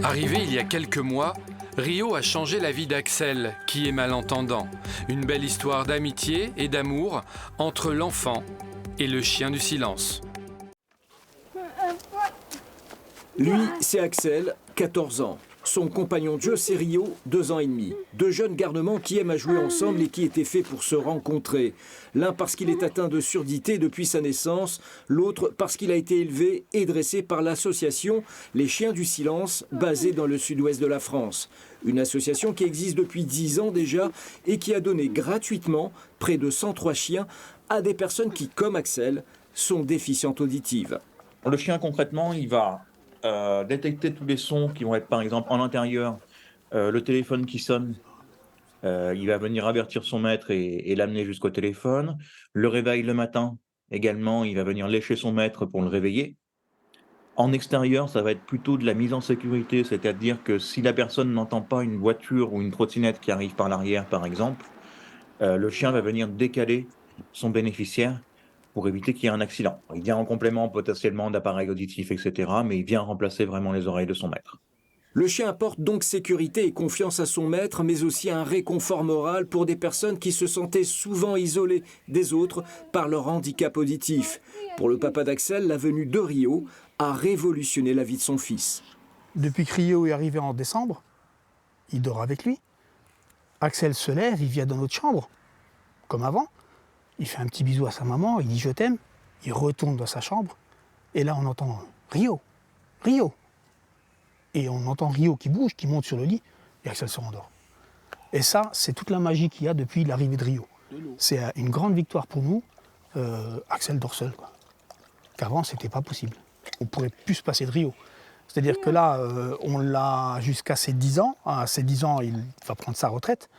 Arrivé il y a quelques mois, Rio a changé la vie d'Axel, qui est malentendant. Une belle histoire d'amitié et d'amour entre l'enfant et le chien du silence. Lui, c'est Axel, 14 ans. Son compagnon Joe, c'est Rio, 2 ans et demi. Deux jeunes garnements qui aiment à jouer ensemble et qui étaient faits pour se rencontrer. L'un parce qu'il est atteint de surdité depuis sa naissance, l'autre parce qu'il a été élevé et dressé par l'association Les Chiens du Silence, basée dans le sud-ouest de la France. Une association qui existe depuis 10 ans déjà et qui a donné gratuitement près de 103 chiens à des personnes qui, comme Axel, sont déficientes auditives. Le chien, concrètement, il va détecter tous les sons qui vont être, par exemple, en intérieur, le téléphone qui sonne. Il va venir avertir son maître et l'amener jusqu'au téléphone. Le réveil le matin, également, il va venir lécher son maître pour le réveiller. En extérieur, ça va être plutôt de la mise en sécurité, c'est-à-dire que si la personne n'entend pas une voiture ou une trottinette qui arrive par l'arrière, par exemple, le chien va venir décaler son bénéficiaire pour éviter qu'il y ait un accident. Il vient en complément potentiellement d'appareils auditifs, etc., mais il vient remplacer vraiment les oreilles de son maître. Le chien apporte donc sécurité et confiance à son maître, mais aussi un réconfort moral pour des personnes qui se sentaient souvent isolées des autres par leur handicap auditif. Pour le papa d'Axel, la venue de Rio a révolutionné la vie de son fils. Depuis que Rio est arrivé en décembre, il dort avec lui. Axel se lève, il vient dans notre chambre, comme avant. Il fait un petit bisou à sa maman, il dit « je t'aime ». Il retourne dans sa chambre, et là on entend « Rio, Rio ». Et on entend Rio qui bouge, qui monte sur le lit, et Axel se rendort. Et ça, c'est toute la magie qu'il y a depuis l'arrivée de Rio. C'est une grande victoire pour nous. Axel dort seul, quoi. Qu'avant, c'était pas possible. On pourrait plus se passer de Rio. C'est-à-dire que là, on l'a jusqu'à ses 10 ans. À ses 10 ans, il va prendre sa retraite.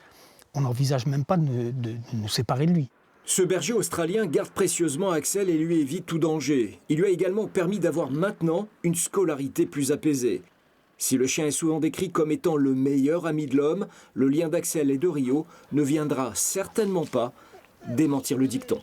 On n'envisage même pas de nous séparer de lui. Ce berger australien garde précieusement Axel et lui évite tout danger. Il lui a également permis d'avoir maintenant une scolarité plus apaisée. Si le chien est souvent décrit comme étant le meilleur ami de l'homme, le lien d'Axel et de Rio ne viendra certainement pas démentir le dicton.